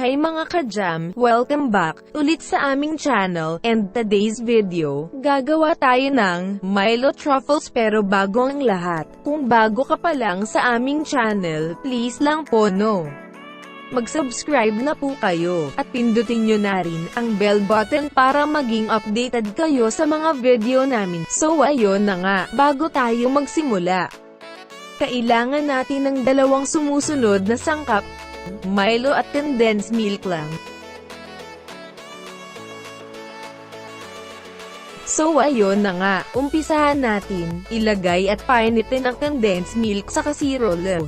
Hi mga ka-jam, welcome back ulit sa aming channel, and today's video, gagawa tayo ng Milo Truffles. Pero bago ang lahat, kung bago ka pa lang sa aming channel, please lang po mag-subscribe na po kayo, at pindutin nyo na rin ang bell button para maging updated kayo sa mga video namin. So ayun na nga, bago tayo magsimula, kailangan natin ng dalawang sumusunod na sangkap, Milo at condensed milk lang. So ayun na nga, umpisahan natin, ilagay at painitin ang condensed milk sa kasirola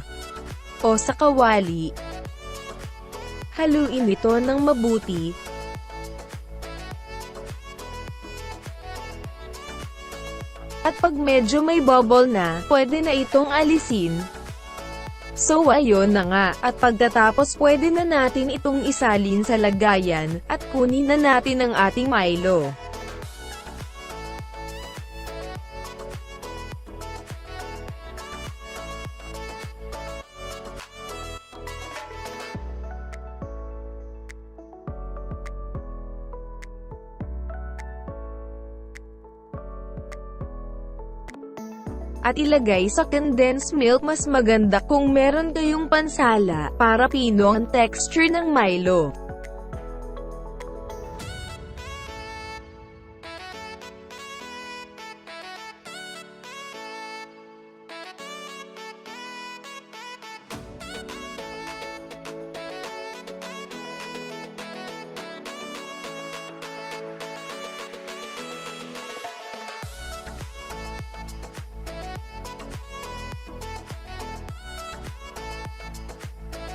o sa kawali. Haluin ito ng mabuti. At pag medyo may bubble na, pwede na itong alisin. So ayun na nga, at pagkatapos pwede na natin itong isalin sa lagayan, at kunin na natin ang ating Milo. At ilagay sa condensed milk. Mas maganda kung meron kayong pansala, para pino ang texture ng Milo.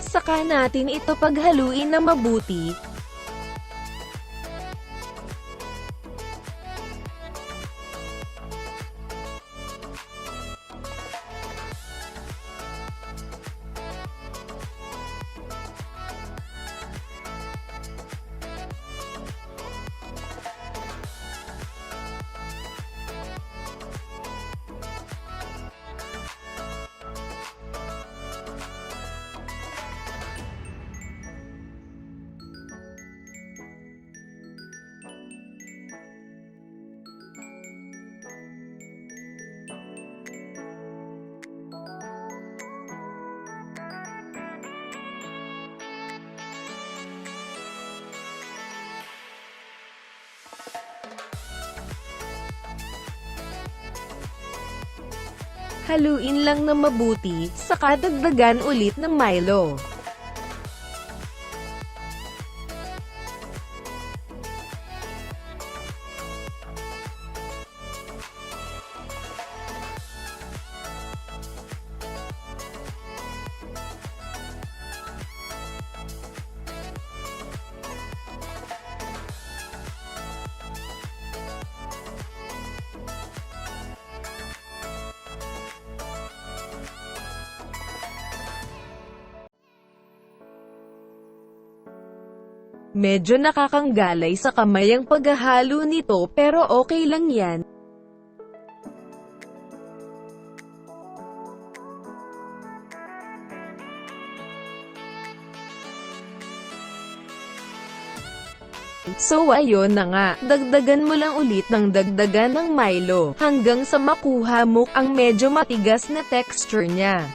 Saka natin ito paghaluin na mabuti. Haluin lang na mabuti, saka dagdagan ulit ng Milo. Medyo nakakanggalay sa kamay ang paghahalo nito, pero okay lang yan. So ayun na nga, dagdagan mo lang ulit ng dagdagan ng Milo, hanggang sa makuha mo ang medyo matigas na texture niya.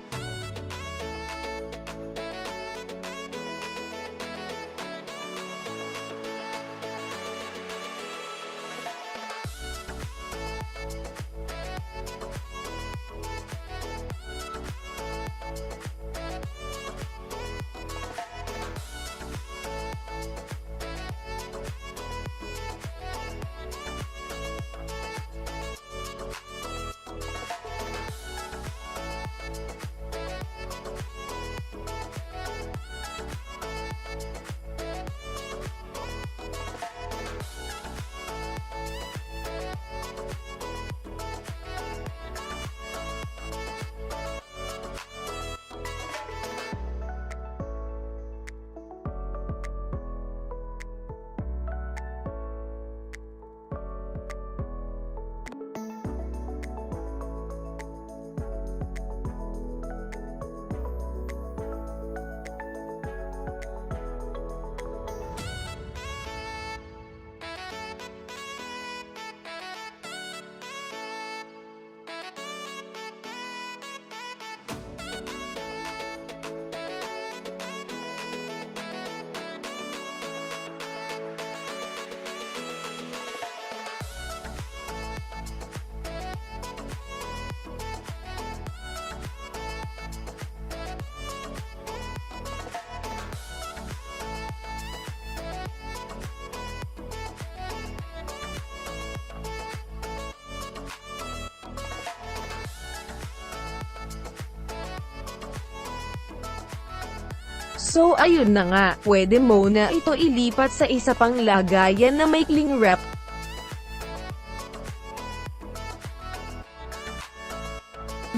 So ayun na nga, pwede mo na ito ilipat sa isa pang lagayan na maikling wrap.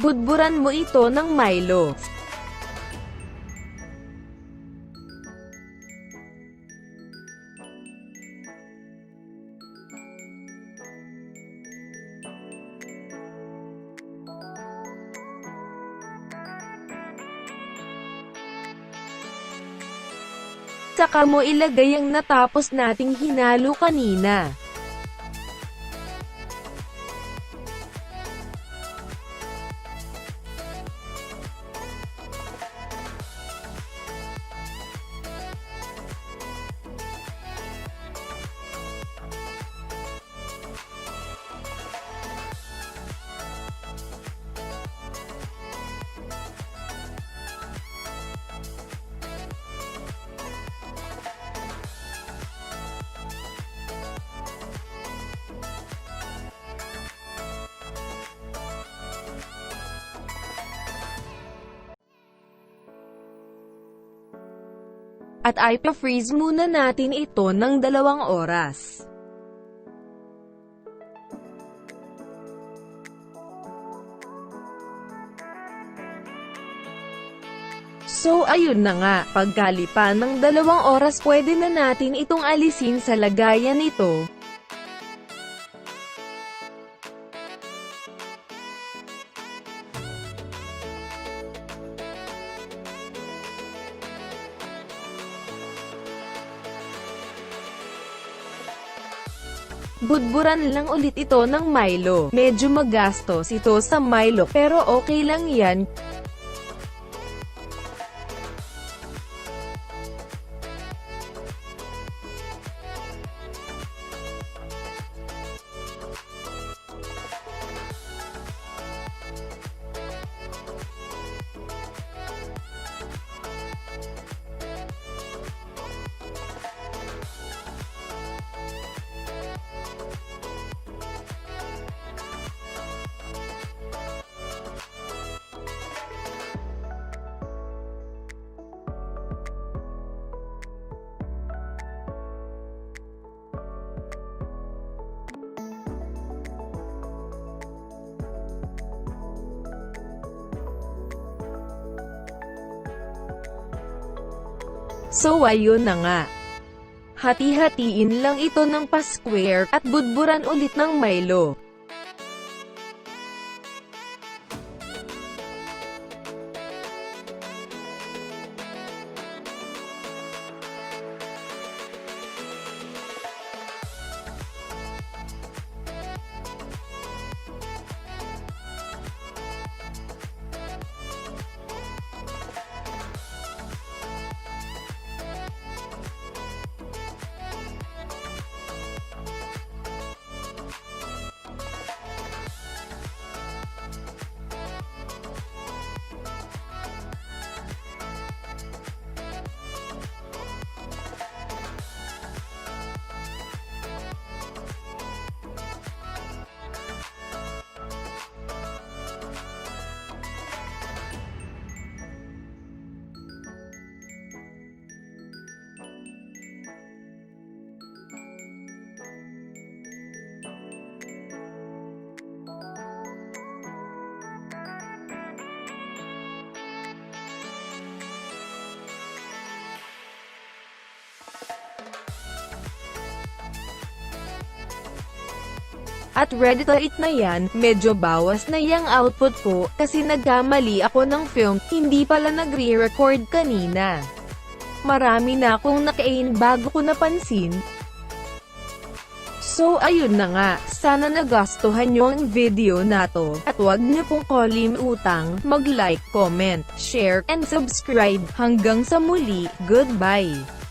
Budburan mo ito ng Milo. Saka mo ilagay ang natapos nating hinalo kanina. At ipa-freeze muna natin ito ng 2 oras. So ayun na nga, pagkalipan ng 2 oras pwede na natin itong alisin sa lagayan nito. Budburan lang ulit ito ng Milo. Medyo magastos ito sa Milo pero okay lang yan. So ayun na nga. Hati-hatiin lang ito ng pa-square at budburan ulit ng Milo. At ready to eat na yan. Medyo bawas na yang output ko, kasi nagkamali ako ng film, hindi pala nagre-record kanina. Marami na akong nakain bago ko napansin. So ayun na nga, sana nagustuhan nyo ang video na to, at huwag niyo pong kalimutang mag-like, comment, share, and subscribe. Hanggang sa muli, goodbye!